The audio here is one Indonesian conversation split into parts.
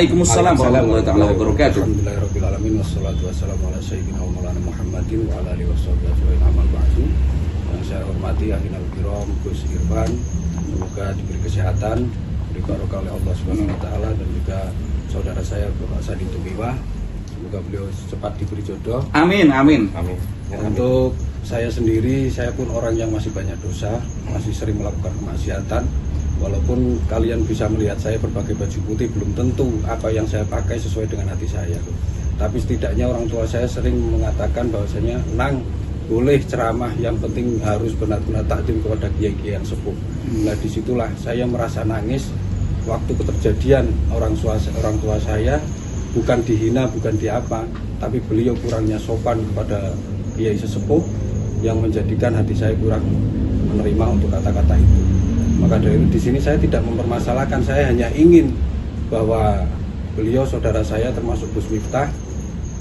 Waalaikumsalam warahmatullahi taala wabarakatuh. Alhamdulillahirabbil alamin wassalatu wassalamu ala sayyidina wa maulana Muhammadin wa ala alihi washabihi ajmain amal ba'du. Yang saya hormati akhirul kiram Gus Irfan, semoga diberi kesehatan, diberi barokah oleh Allah Subhanahu wa taala, dan juga saudara saya Bapak Sadi Tumiwa, semoga beliau cepat diberi jodoh. Amin, amin. Amin. Untuk saya sendiri, saya pun orang yang masih banyak dosa, masih sering melakukan kemaksiatan. Walaupun kalian bisa melihat saya berpakai baju putih, belum tentu apa yang saya pakai sesuai dengan hati saya. Tapi setidaknya orang tua saya sering mengatakan bahwasanya, Nang, boleh ceramah, yang penting harus benar-benar takdim kepada kiai-kiai yang sepuh. Nah, disitulah saya merasa nangis waktu kejadian orang tua saya, bukan dihina, bukan diapa, tapi beliau kurangnya sopan kepada kiai sesepuh yang menjadikan hati saya kurang menerima untuk kata-kata itu. Maka dari itu di sini saya tidak mempermasalahkan, saya hanya ingin bahwa beliau saudara saya termasuk Gus Miftah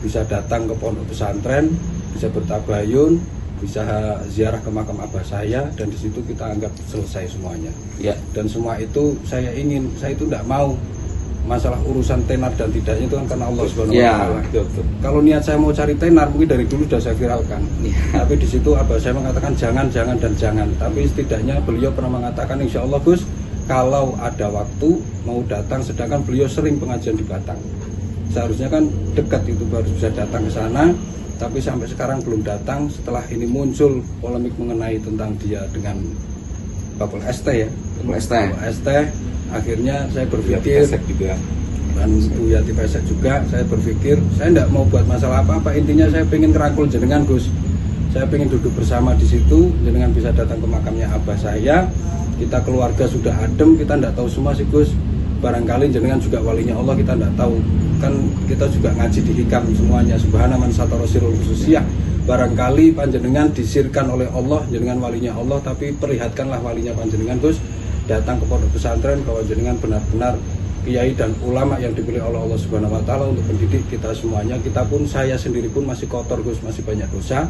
bisa datang ke pondok pesantren, bisa bertabayun, bisa ziarah ke makam abah saya, dan di situ kita anggap selesai semuanya. Ya. Dan semua itu saya ingin, saya itu tidak mau masalah urusan tenar dan tidaknya itu kan karena Allah Subhanahu wa taala. Kalau niat saya mau cari tenar mungkin dari dulu sudah saya viralkan. Tapi di situ abah saya mengatakan jangan dan jangan. Tapi setidaknya beliau pernah mengatakan, insya Allah Gus, kalau ada waktu mau datang, sedangkan beliau sering pengajian di Batang. Seharusnya kan dekat itu baru bisa datang ke sana, tapi sampai sekarang belum datang. Setelah ini muncul polemik mengenai tentang dia dengan Babul ST ya. Babul ST. Akhirnya saya berpikir, dan Bu Yati Pesek juga, saya berpikir saya tidak mau buat masalah apa-apa, intinya saya pengen ngerangkul jenengan Gus, saya pengen duduk bersama di situ, jenengan bisa datang ke makamnya abah saya, kita keluarga sudah adem, kita tidak tahu semua sih Gus, barangkali jenengan juga walinya Allah, kita tidak tahu, kan kita juga ngaji di hikam semuanya, subhana man satara sirrul khususiyah, barangkali panjenengan disirkan oleh Allah, jenengan walinya Allah, tapi perlihatkanlah walinya panjenengan Gus, datang ke pondok pesantren, bahwa jenengan benar-benar kiai dan ulama yang dipilih oleh Allah Subhanahu wa taala untuk mendidik kita semuanya. Kita pun, saya sendiri pun masih kotor Gus, masih banyak dosa.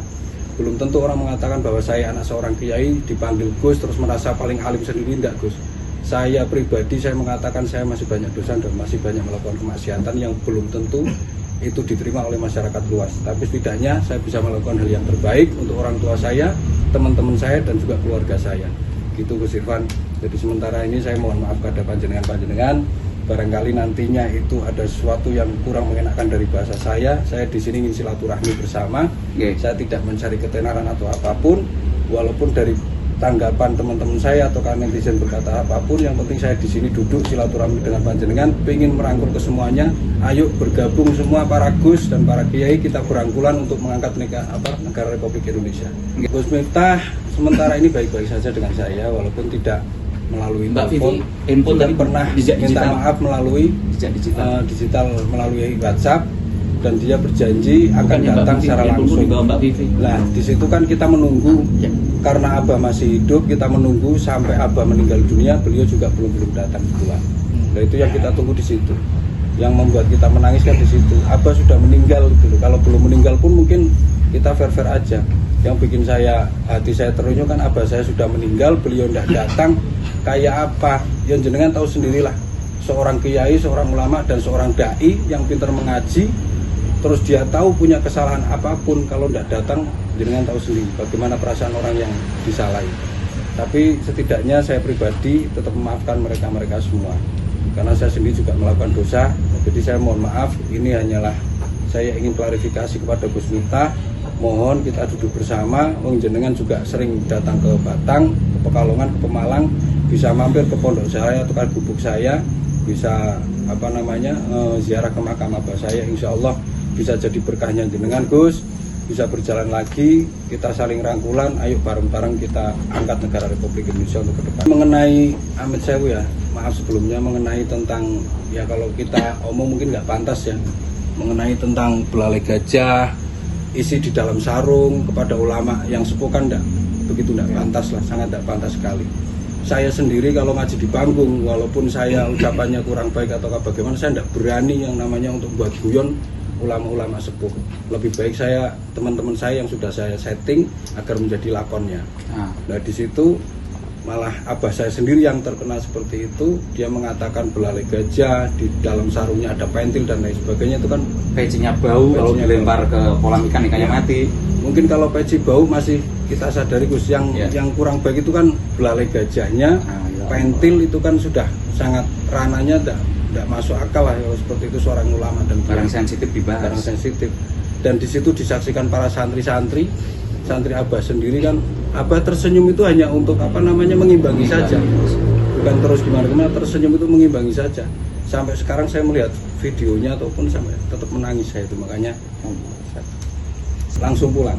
Belum tentu orang mengatakan bahwa saya anak seorang kiai dipanggil Gus terus merasa paling alim sendiri, enggak Gus. Saya pribadi, saya mengatakan saya masih banyak dosa dan masih banyak melakukan kemaksiatan yang belum tentu itu diterima oleh masyarakat luas. Tapi setidaknya saya bisa melakukan hal yang terbaik untuk orang tua saya, teman-teman saya, dan juga keluarga saya. Gitu Gus Irfan. Jadi sementara ini saya mohon maaf kepada panjenengan, barangkali nantinya itu ada sesuatu yang kurang mengenakan dari bahasa saya di sini ingin silaturahmi bersama. Saya tidak mencari ketenaran atau apapun, walaupun dari tanggapan teman-teman saya atau netizen berkata apapun, yang penting saya di sini duduk silaturahmi dengan panjenengan, pengen merangkul ke semuanya. Ayo bergabung semua para Gus dan para kiai, kita berangkulan untuk mengangkat negara Republik Indonesia. Gus Miftah sementara ini baik-baik saja dengan saya, walaupun tidak melalui telepon tadi pernah minta maaf melalui digital melalui WhatsApp, dan dia berjanji akan datang secara langsung. Nah, di situ kan kita menunggu karena Abah masih hidup, kita menunggu sampai Abah meninggal dunia, beliau juga belum datang pulang. Nah, itu yang kita tunggu di situ. Yang membuat kita menangis kan di situ. Abah sudah meninggal dulu. Kalau belum meninggal pun mungkin kita fair-fair aja. Yang bikin hati saya terunyuk kan Abah saya sudah meninggal, beliau tidak datang. Kayak apa? Yang jenengan tahu sendirilah. Seorang kiai, seorang ulama, dan seorang dai yang pintar mengaji, terus dia tahu punya kesalahan apapun, kalau tidak datang, jenengan tahu sendiri bagaimana perasaan orang yang disalahi. Tapi setidaknya saya pribadi tetap memaafkan mereka semua, karena saya sendiri juga melakukan dosa. Jadi saya mohon maaf, ini hanyalah saya ingin klarifikasi kepada Gus Miftah. Mohon kita duduk bersama. Jenengan juga sering datang ke Batang, ke Pekalongan, ke Pemalang, bisa mampir ke pondok saya atau ke gubuk saya, bisa ziarah ke makam abah saya, insya Allah bisa jadi berkahnya jenengan Gus, bisa berjalan lagi, kita saling rangkulan, ayo bareng-bareng kita angkat negara Republik Indonesia untuk ke depan. Mengenai Amit Sewu ya, maaf sebelumnya, mengenai tentang, ya kalau kita omong mungkin nggak pantas ya, mengenai tentang belalai gajah, isi di dalam sarung kepada ulama yang sepuh kan begitu tidak pantas lah, sangat tidak pantas sekali. Saya sendiri kalau ngaji di panggung, walaupun saya ucapannya kurang baik atau bagaimana, saya tidak berani yang namanya untuk buat guyon ulama-ulama sepuh. Lebih baik teman-teman saya yang sudah saya setting agar menjadi lakonnya. Nah di situ malah abah saya sendiri yang terkena seperti itu. Dia mengatakan belalai gajah, di dalam sarungnya ada pentil dan lain sebagainya. Itu kan pecinya bau, kalau dilempar ke kolam ikan ikannya mati. Mungkin kalau peci bau masih kita sadari Gus, yang kurang baik itu kan belalai gajahnya. Pentil itu kan sudah sangat ranahnya tidak masuk akal lah kalau seperti itu seorang ulama, dan barang sensitif dibahas. Barang sensitif. Dan di situ disaksikan para santri abah sendiri kan, abah tersenyum itu hanya untuk mengimbangi saja, bukan terus gimana tersenyum itu mengimbangi saja. Sampai sekarang saya melihat videonya ataupun sampai tetap menangis saya itu, makanya langsung pulang.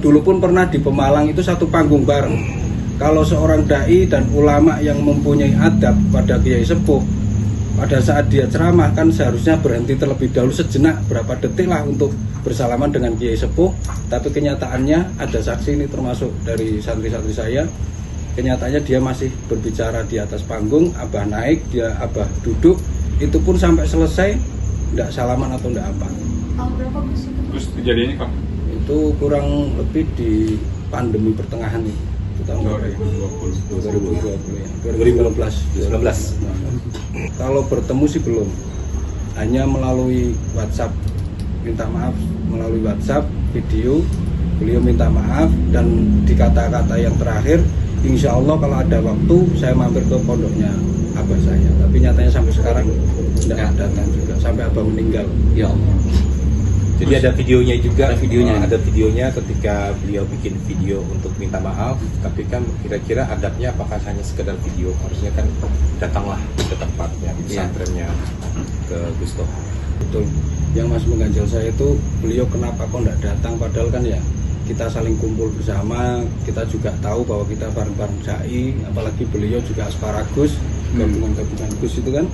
Dulu pun pernah di Pemalang itu satu panggung bareng. Kalau seorang dai dan ulama yang mempunyai adab pada kiai sepuh, pada saat dia ceramah kan seharusnya berhenti terlebih dahulu sejenak, berapa detik lah untuk bersalaman dengan kiai sepuh. Tapi kenyataannya ada saksi ini termasuk dari santri-santri saya, kenyataannya dia masih berbicara di atas panggung. Abah naik, abah duduk, itu pun sampai selesai tidak salaman atau tidak apa. Tahun berapa Gus itu? Terus kejadiannya kapan? Itu kurang lebih di pandemi pertengahan itu, tahun 2020 ya, 2019. Kalau bertemu sih belum, hanya melalui WhatsApp, minta maaf melalui WhatsApp video, beliau minta maaf, dan di kata-kata yang terakhir, insya Allah kalau ada waktu saya mampir ke pondoknya abah saya. Tapi nyatanya sampai sekarang tidak datang juga, sampai abah meninggal. Ya Allah. Jadi ada videonya juga, Ada videonya. Ketika beliau bikin video untuk minta maaf, tapi kan kira-kira adabnya apakah hanya sekedar video? Harusnya kan datanglah ke tempatnya, di pesantrennya, ke Gusto. Betul. Yang masih mengganjal saya itu beliau kenapa kok tidak datang, padahal kan ya kita saling kumpul bersama, kita juga tahu bahwa kita bareng-bareng dai, apalagi beliau juga asparagus, gabungan-gabungan Gus itu kan,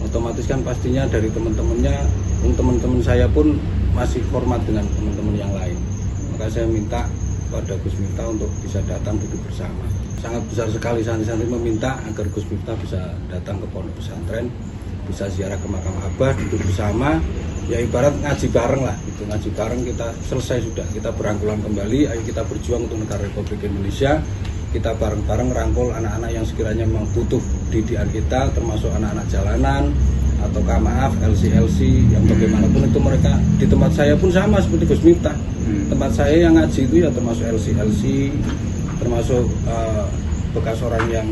otomatis kan pastinya dari teman-teman saya pun masih hormat dengan teman-teman yang lain. Maka saya minta pada Gus Miftah untuk bisa datang duduk bersama. Sangat besar sekali santri-santri meminta agar Gus Miftah bisa datang ke pondok pesantren, bisa ziarah ke makam abah, duduk bersama, ya ibarat ngaji bareng lah gitu. Ngaji bareng, kita selesai sudah, kita berangkulan kembali, ayo kita berjuang untuk negara Republik Indonesia. Kita bareng-bareng rangkul anak-anak yang sekiranya memang butuh didikan kita, termasuk anak-anak jalanan ataukah maaf LC yang bagaimanapun itu mereka. Di tempat saya pun sama seperti Gus Miftah. Tempat saya yang ngaji itu ya termasuk LC, termasuk bekas orang yang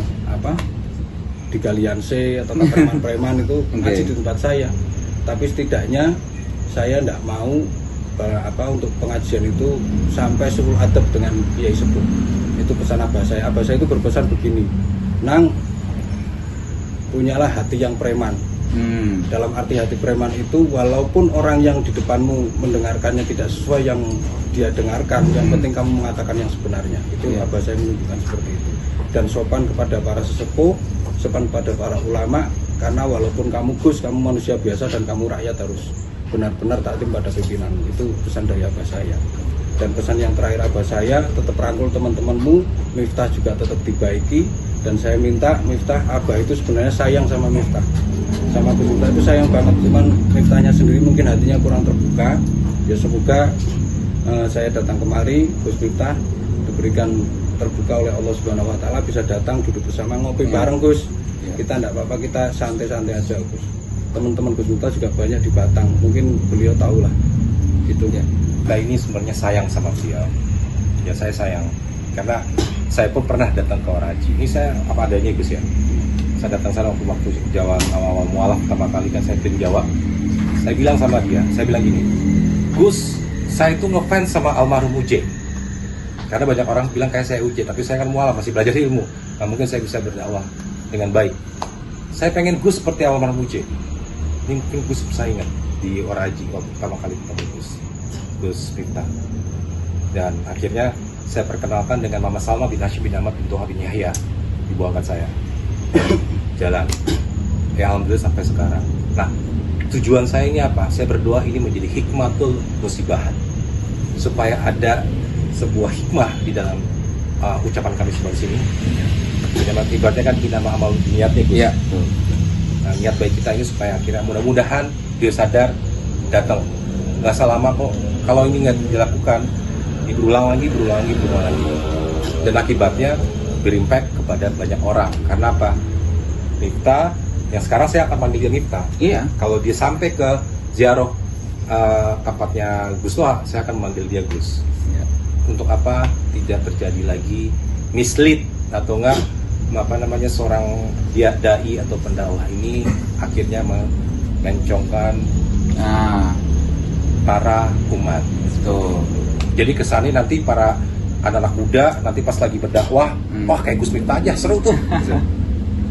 di Galian C atau preman-preman itu ngaji di tempat saya. Tapi setidaknya saya tidak mau untuk pengajian itu sampai suul adab dengan kiai sepuh. Itu pesan abah saya. Abah saya itu berpesan begini, Nang, punyalah hati yang preman. Dalam arti hati preman itu, walaupun orang yang di depanmu mendengarkannya tidak sesuai yang dia dengarkan, yang penting kamu mengatakan yang sebenarnya. Itu abah saya menunjukkan seperti itu. Dan sopan kepada para sesepuh, sopan kepada para ulama, karena walaupun kamu Gus, kamu manusia biasa dan kamu rakyat harus benar-benar taat pada pimpinan. Itu pesan dari abah saya. Dan pesan yang terakhir abah saya, tetap rangkul teman-temanmu, Miftah juga tetap dibaiki. Dan saya minta Miftah, abah itu sebenarnya sayang sama Miftah, sama Gus Miftah itu sayang banget, cuman Miftahnya sendiri mungkin hatinya kurang terbuka. Ya semoga saya datang kemari, Gus Miftah diberikan terbuka oleh Allah Subhanahu Wa Taala, bisa datang duduk bersama ngopi bareng Gus. Kita tidak apa-apa, kita santai-santai aja Gus. Teman-teman Gus Miftah juga banyak di Batang, mungkin beliau tahu lah gitu ya. Nah ini sebenarnya sayang sama beliau. Ya saya sayang karena saya pun pernah datang ke Oraji. Ini saya apa adanya Gus ya. Saya datang sana waktu Jawa awal mualaf pertama kali kan saya ke Jawa. Saya bilang sama dia, saya bilang gini, Gus, saya itu ngefans sama almarhum Uje. Karena banyak orang bilang kayak saya Uje, tapi saya kan mualaf masih belajar ilmu. Nah, mungkin saya bisa berdakwah dengan baik. Saya pengen Gus seperti almarhum Uje. Ini mungkin Gus bisa ingat di Oraji waktu pertama kali ketemu Gus Miftah. Dan akhirnya saya perkenalkan dengan Mama Salma bin Hashim bin Ahmad bin Toha bin Yahya, ibu angkat saya. Jalan. Ya alhamdulillah sampai sekarang. Nah, tujuan saya ini apa? Saya berdoa ini menjadi hikmatul musibahan, supaya ada sebuah hikmah di dalam ucapan kami semua di sini. Ibaratnya kan kita amal niatnya Gus. Iya. Nah, niat baik kita ini supaya akhirnya mudah-mudahan dia sadar datang. Nggak selama kok. Kalau ini nggak dilakukan, berulang lagi. Dan akibatnya berimpact kepada banyak orang. Karena apa? Miftah, yang sekarang saya akan panggil Miftah. Iya. Kalau dia sampai ke ziarah tempatnya Gus Toha, saya akan memanggil dia Gus. Ya. Untuk apa? Tidak terjadi lagi mislead atau enggak seorang dai atau pendakwah ini akhirnya mengencongkan para umat. Betul. Jadi kesannya nanti para anak-anak muda nanti pas lagi berdakwah, wah kayak Gus Miftah aja seru tuh.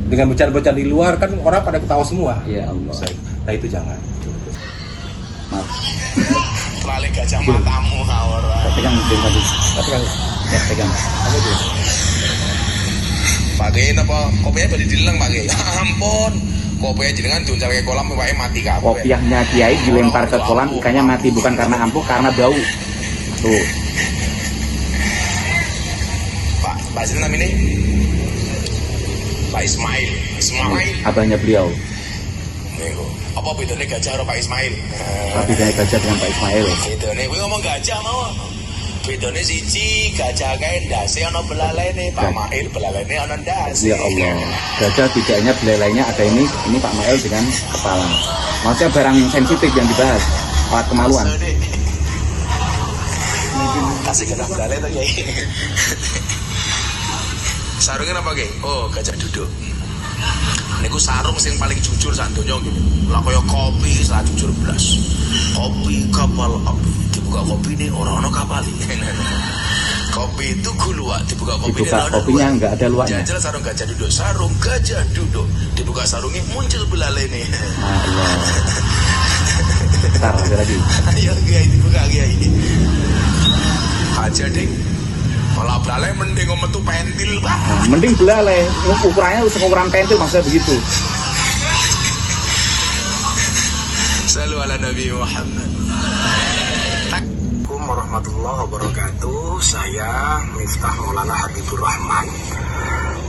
Dengan bercanda-bercanda di luar kan orang pada ketawa semua. Ya Allah. Nah itu jangan. Maaf. Lali gajah matamu ora. Pegang tadi. Tapi kan Ya, pegang. apa itu? Pakai napa kopinya pada dilang pakai. Ya ampun. Kopinya jenengan diuncal ke kolam wae mati kabeh. Kopiahnya Kiai dilempar ke kolam, ikannya mati bukan karena ampuh, karena bau. Tuh. Pak sinten namanya? Pak Ismail. Ismail. Abahnya beliau. Niku. Apa bedanya gajah karo Pak Ismail? Tapi saya gajah dengan Pak Ismail. Bedane kowe ngomong gajah mau. Bedane siji gajah kae ndase ana belalene, Pak Mail belalene ana ndase. Ya Allah. Gajah tidak hanya belalainya ada ini Pak Mail dengan kepala. Maksudnya barang sensitif yang dibahas. Alat kemaluan. Kasih kena belalai to Kiai. Sarungnya apa Kiai? Oh, gajah duduk. Niku sarung sing paling jujur sak donya ngene. Lah kaya kopi sak jujur blas. Kopi kapal api. Dibuka kopine ora ana kapal. Kopi itu guluak, dibuka kopine Dibuka kopinya enggak ada luaknya. Jajal sarung gajah duduk, sarung gajah duduk. Dibuka sarungnya muncul belalene. Allah. Bentar, ada lagi. Ayo Kiai dibuka Kiai. Aja ding. Malah belalai mending metu pentil, Pak. Nah, mending belalai. Ukurannya ukuran pentil maksudnya begitu. Salu ala Nabi Muhammad. Assalamualaikum warahmatullahi wabarakatuh. Saya Miftah Maulana Habibur Rahman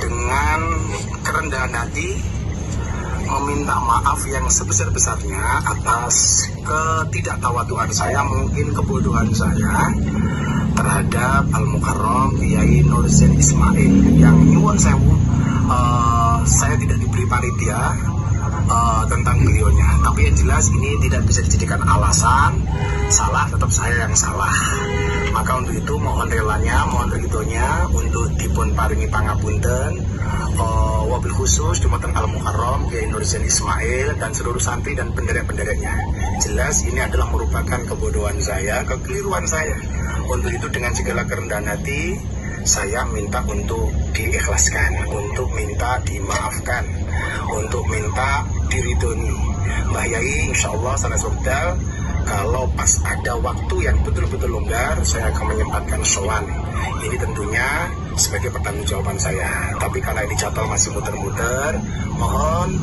dengan kerendahan hati meminta maaf yang sebesar-besarnya atas ketidaktawaduan saya, mungkin kebodohan saya terhadap Al-Mukarram Kiai Nur Zain Ismail yang nyuwun sewu saya tidak diberi panitia tentang beliaunya, tapi yang jelas ini tidak bisa dijadikan alasan salah, tetap saya yang salah. Maka untuk itu mohon relanya, mohon ridhonya untuk dipun paringi pangapunten wabil khusus Jumatan Al-Mukarram Kiai Nur Zain Ismail dan seluruh santri dan penderek-pendereknya. Jelas ini adalah merupakan kebodohan saya, kekeliruan saya. Untuk itu dengan segala kerendahan hati saya minta untuk diikhlaskan, untuk minta dimaafkan, untuk minta diridhoni. Mbah Yai insya Allah sanes wekdal kalau pas ada waktu yang betul-betul longgar saya akan menyempatkan sowan. Ini tentunya sebagai pertanggungjawaban saya. Tapi karena ini jadwal masih muter-muter, mohon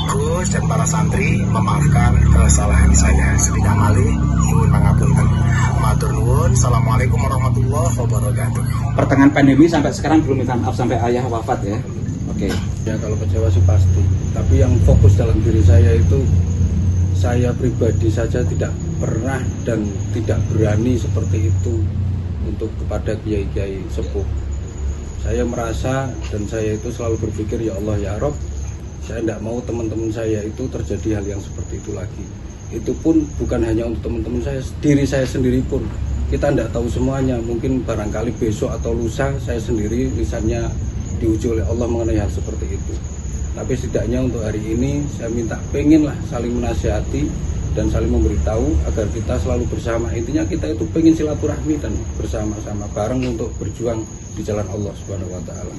Gus dan para santri memaafkan kesalahan saya. Sepidah malih nyuwun pangapunten. Matur nuwun. Assalamualaikum warahmatullahi wabarakatuh. Pertengahan pandemi sampai sekarang belum minta maaf sampai ayah wafat ya. Oke. Ya kalau kecewa sih pasti. Tapi yang fokus dalam diri saya itu saya pribadi saja tidak pernah dan tidak berani seperti itu untuk kepada kiai-kiai sepuh. Saya merasa dan saya itu selalu berpikir ya Allah ya Rob, saya tidak mau teman-teman saya itu terjadi hal yang seperti itu lagi. Itu pun bukan hanya untuk teman-teman saya, diri saya sendiri pun kita tidak tahu semuanya. Mungkin barangkali besok atau lusa saya sendiri lisannya diuji oleh Allah mengenai hal seperti itu. Tapi setidaknya untuk hari ini saya minta pengenlah saling menasihati dan saling memberitahu agar kita selalu bersama. Intinya kita itu pengen silaturahmi dan bersama-sama bareng untuk berjuang di jalan Allah Subhanahu wa taala.